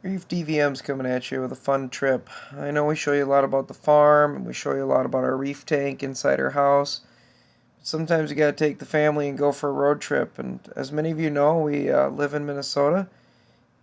Reef DVM's coming at you with a fun trip. I know we show you a lot about the farm, and we show you a lot about our reef tank inside our house. Sometimes you gotta take the family and go for a road trip, and as many of you know, we live in Minnesota,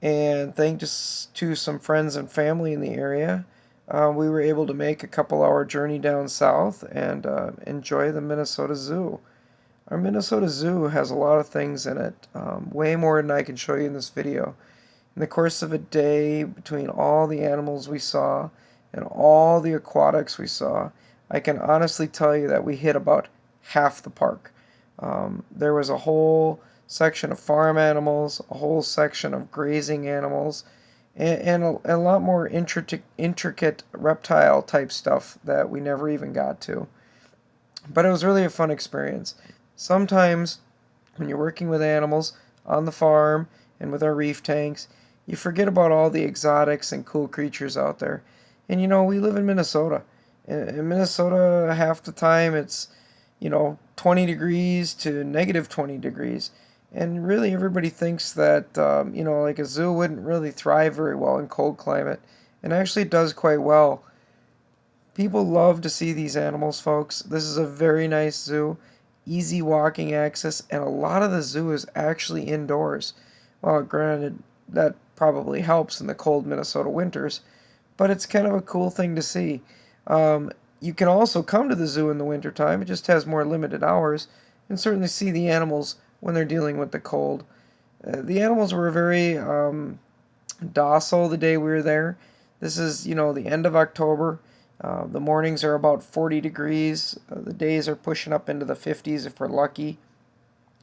and thanks to some friends and family in the area, we were able to make a couple-hour journey down south and enjoy the Minnesota Zoo. Our Minnesota Zoo has a lot of things in it, way more than I can show you in this video. In the course of a day, between all the animals we saw and all the aquatics we saw, I can honestly tell you that we hit about half the park. There was a whole section of farm animals, a whole section of grazing animals, and a lot more intricate reptile type stuff that we never even got to. But it was really a fun experience. Sometimes, when you're working with animals on the farm and with our reef tanks, you forget about all the exotics and cool creatures out there. And we live in Minnesota. In Minnesota, half the time it's, 20 degrees to negative 20 degrees. And really, everybody thinks that, like a zoo wouldn't really thrive very well in cold climate. And actually, it does quite well. People love to see these animals, folks. This is a very nice zoo, easy walking access, and a lot of the zoo is actually indoors. Well, granted, that probably helps in the cold Minnesota winters, but it's kind of a cool thing to see. You can also come to the zoo in the wintertime, it just has more limited hours, and certainly see the animals when they're dealing with the cold. The animals were very docile the day we were there. This is, the end of October. The mornings are about 40 degrees. The days are pushing up into the 50s if we're lucky.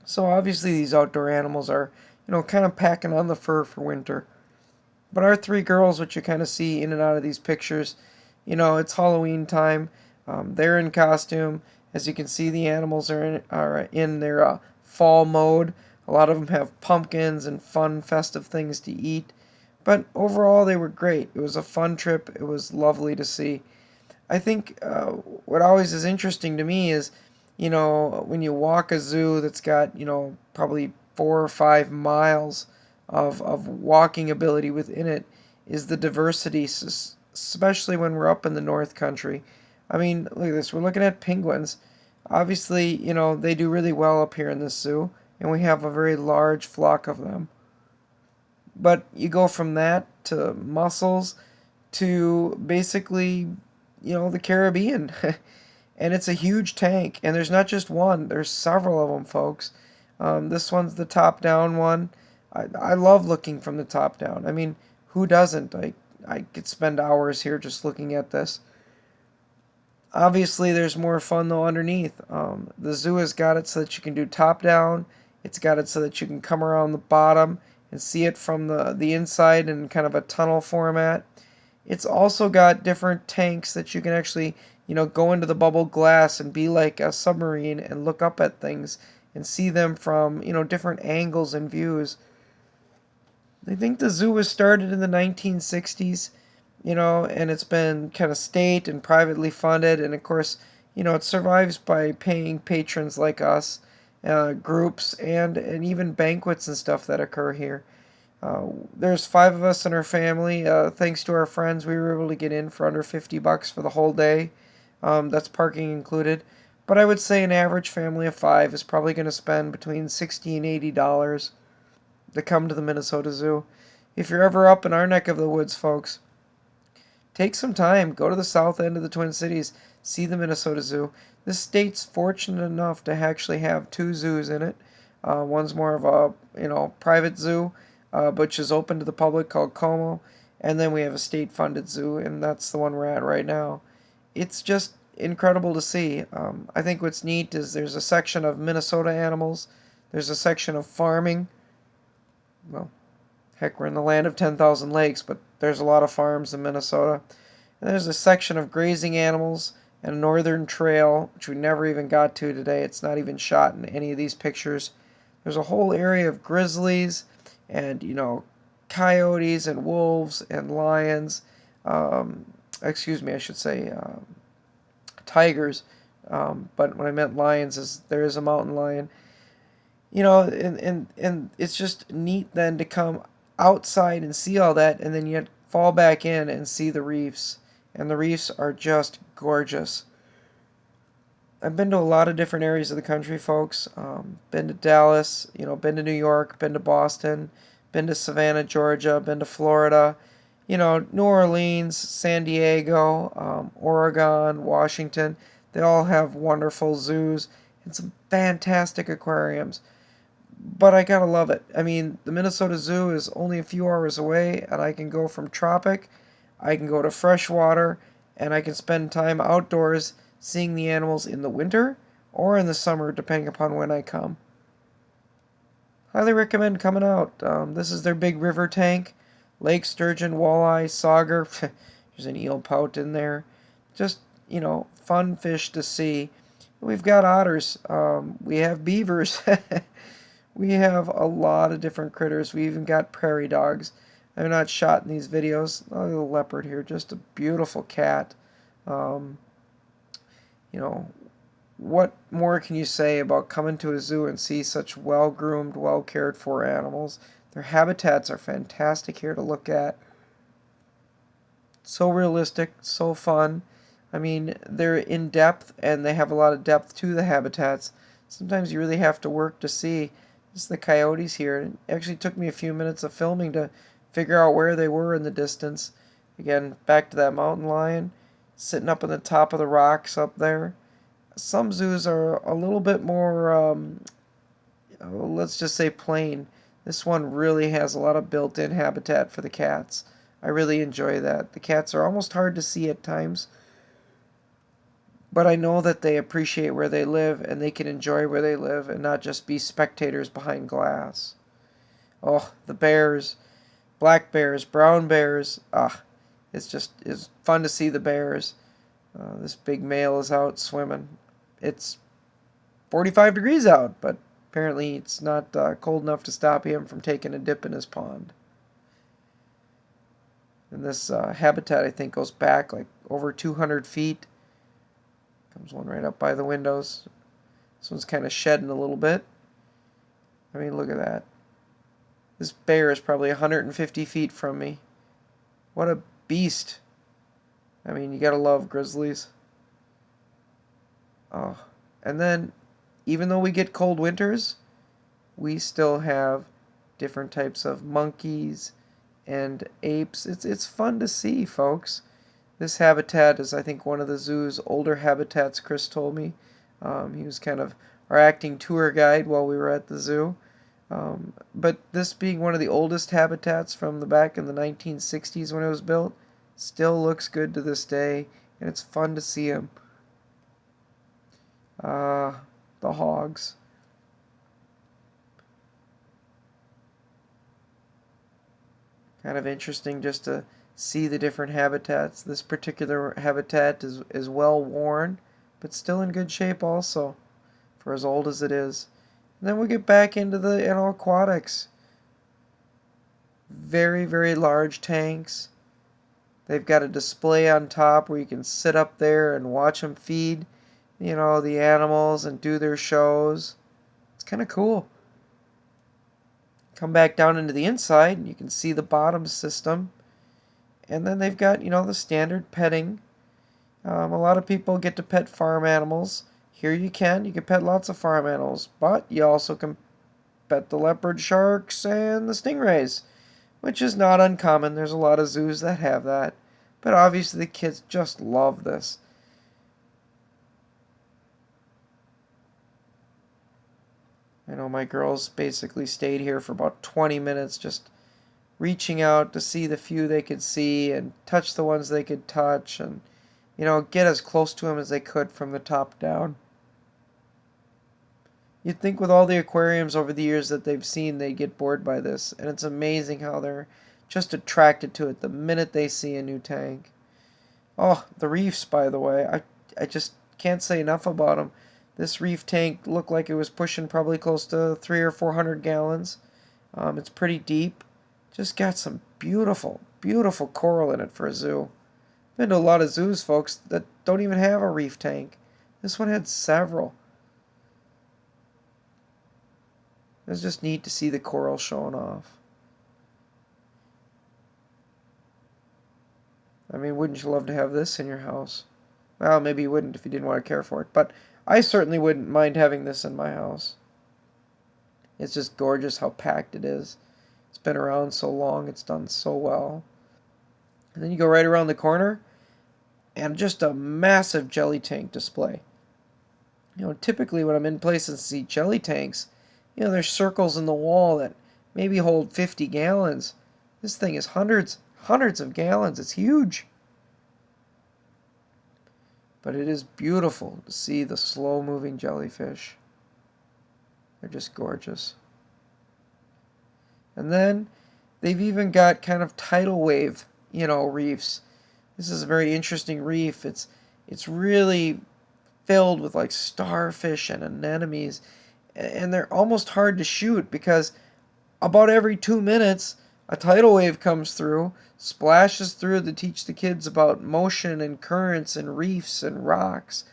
So obviously these outdoor animals are, kind of packing on the fur for winter. But our three girls, which you kind of see in and out of these pictures, it's Halloween time. They're in costume. As you can see, the animals are in their fall mode. A lot of them have pumpkins and fun, festive things to eat. But overall, they were great. It was a fun trip. It was lovely to see. I think what always is interesting to me is, when you walk a zoo that's got, probably 4 or 5 miles of walking ability within it, is the diversity, especially when we're up in the North Country. I mean, look at this. We're looking at penguins. Obviously, they do really well up here in this zoo, and we have a very large flock of them. But you go from that to mussels to basically, the Caribbean. And it's a huge tank, and there's not just one, there's several of them, folks. This one's the top down one. I love looking from the top down. I mean, who doesn't? I could spend hours here just looking at this. Obviously, there's more fun though underneath. The zoo has got it so that you can do top down. It's got it so that you can come around the bottom and see it from the inside in kind of a tunnel format. It's also got different tanks that you can actually, go into the bubble glass and be like a submarine and look up at things and see them from, different angles and views. I think the zoo was started in the 1960s, and it's been kind of state and privately funded. And of course, it survives by paying patrons like us, groups, and even banquets and stuff that occur here. There's five of us in our family. Thanks to our friends, we were able to get in for under $50 for the whole day. That's parking included. But I would say an average family of five is probably going to spend between $60 and $80 to come to the Minnesota Zoo. If you're ever up in our neck of the woods, folks, take some time. Go to the south end of the Twin Cities. See the Minnesota Zoo. This state's fortunate enough to actually have two zoos in it. One's more of a private zoo, which is open to the public, called Como, and then we have a state-funded zoo, and that's the one we're at right now. It's just incredible to see. I think what's neat is there's a section of Minnesota animals. There's a section of farming. Well, heck, we're in the land of 10,000 lakes, but there's a lot of farms in Minnesota. And there's a section of grazing animals and a northern trail, which we never even got to today. It's not even shot in any of these pictures. There's a whole area of grizzlies and, coyotes and wolves and lions. Excuse me, I should say tigers. But when I meant lions, there is a mountain lion. And it's just neat then to come outside and see all that, and then you fall back in and see the reefs. And the reefs are just gorgeous. I've been to a lot of different areas of the country, folks. Been to Dallas, been to New York, been to Boston, been to Savannah, Georgia, been to Florida, New Orleans, San Diego, Oregon, Washington. They all have wonderful zoos and some fantastic aquariums. But I gotta love it. I mean, the Minnesota Zoo is only a few hours away, and I can go from tropic, I can go to freshwater, and I can spend time outdoors seeing the animals in the winter or in the summer, depending upon when I come. Highly recommend coming out. This is their big river tank. Lake sturgeon, walleye, sauger. There's an eel pout in there. Just, fun fish to see. We've got otters. We have beavers. We have a lot of different critters. We even got prairie dogs. They're not shot in these videos. Oh, the leopard here, just a beautiful cat. Um, you know, what more can you say about coming to a zoo and see such well-groomed, well-cared-for animals? Their habitats are fantastic here to look at. So realistic, so fun. I mean, they're in depth and they have a lot of depth to the habitats. Sometimes you really have to work to see. This is the coyotes here. It actually took me a few minutes of filming to figure out where they were in the distance. Again, back to that mountain lion, sitting up on the top of the rocks up there. Some zoos are a little bit more, let's just say plain. This one really has a lot of built-in habitat for the cats. I really enjoy that. The cats are almost hard to see at times, but I know that they appreciate where they live and they can enjoy where they live and not just be spectators behind glass. Oh, the bears, black bears, brown bears. It's fun to see the bears. This big male is out swimming. It's 45 degrees out, but apparently it's not cold enough to stop him from taking a dip in his pond. And this habitat, I think, goes back like over 200 feet. Comes one right up by the windows. This one's kind of shedding a little bit. I mean, look at that. This bear is probably 150 feet from me. What a beast. I mean, you gotta love grizzlies. Oh, and then, even though we get cold winters, we still have different types of monkeys and apes. It's fun to see, folks. This habitat is, I think, one of the zoo's older habitats, Chris told me. He was kind of our acting tour guide while we were at the zoo. But this being one of the oldest habitats from the back in the 1960s when it was built, still looks good to this day, and it's fun to see them. The hogs. Kind of interesting just to see the different habitats. This particular habitat is well worn, but still in good shape also, for as old as it is. And then we get back into the aquatics. Very, very large tanks. They've got a display on top where you can sit up there and watch them feed, the animals and do their shows. It's kind of cool. Come back down into the inside, and you can see the bottom system. And then they've got, the standard petting. A lot of people get to pet farm animals. Here you can pet lots of farm animals, but you also can pet the leopard sharks and the stingrays, which is not uncommon. There's a lot of zoos that have that. But obviously the kids just love this. I know my girls basically stayed here for about 20 minutes just reaching out to see the few they could see and touch the ones they could touch and, get as close to them as they could from the top down. You'd think with all the aquariums over the years that they've seen, they'd get bored by this, and it's amazing how they're just attracted to it the minute they see a new tank. Oh, the reefs, by the way, I just can't say enough about them. This reef tank looked like it was pushing probably close to 300 or 400 gallons. It's pretty deep. Just got some beautiful, beautiful coral in it for a zoo. Been to a lot of zoos, folks, that don't even have a reef tank. This one had several. It was just neat to see the coral showing off. I mean, wouldn't you love to have this in your house? Well, maybe you wouldn't if you didn't want to care for it, but I certainly wouldn't mind having this in my house. It's just gorgeous how packed it is. It's been around so long, it's done so well. And then you go right around the corner, and just a massive jelly tank display. Typically when I'm in places and see jelly tanks, there's circles in the wall that maybe hold 50 gallons. This thing is hundreds of gallons. It's huge. But it is beautiful to see the slow-moving jellyfish. They're just gorgeous. And then they've even got kind of tidal wave, reefs. This is a very interesting reef. It's really filled with like starfish and anemones, and they're almost hard to shoot because about every 2 minutes a tidal wave comes through, splashes through to teach the kids about motion and currents and reefs and rocks.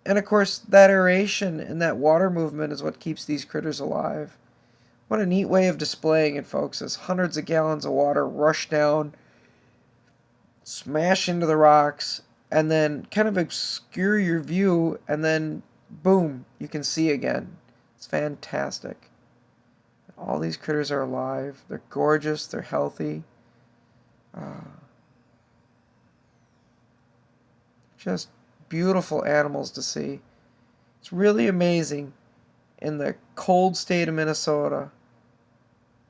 And of course, that aeration and that water movement is what keeps these critters alive. What a neat way of displaying it, folks, as hundreds of gallons of water rush down, smash into the rocks, and then kind of obscure your view, and then boom, you can see again. It's fantastic. All these critters are alive. They're gorgeous. They're healthy. Just beautiful animals to see. It's really amazing in the cold state of Minnesota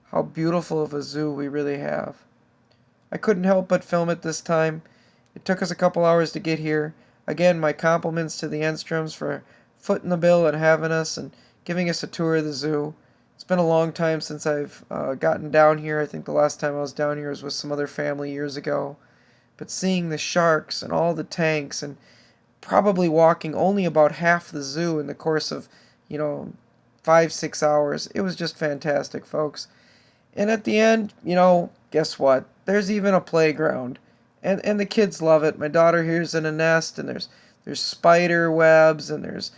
how beautiful of a zoo we really have. I couldn't help but film it this time. It took us a couple hours to get here. Again, my compliments to the Enstroms for footing the bill and having us and giving us a tour of the zoo. It's been a long time since I've gotten down here. I think the last time I was down here was with some other family years ago. But seeing the sharks and all the tanks and probably walking only about half the zoo in the course of, 5-6 hours, it was just fantastic, folks. And at the end, guess what? There's even a playground. And the kids love it. My daughter here's in a nest, and there's spider webs, and there's,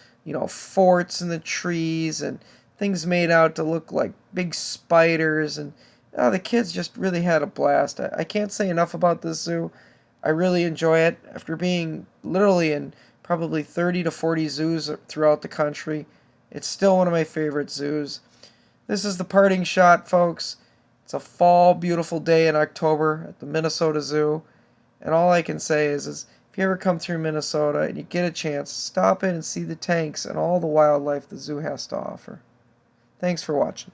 forts in the trees, and things made out to look like big spiders. And the kids just really had a blast. I can't say enough about this zoo. I really enjoy it. After being literally in probably 30 to 40 zoos throughout the country, it's still one of my favorite zoos. This is the parting shot, folks. It's a fall, beautiful day in October at the Minnesota Zoo. And all I can say is if you ever come through Minnesota and you get a chance, stop in and see the tanks and all the wildlife the zoo has to offer. Thanks for watching.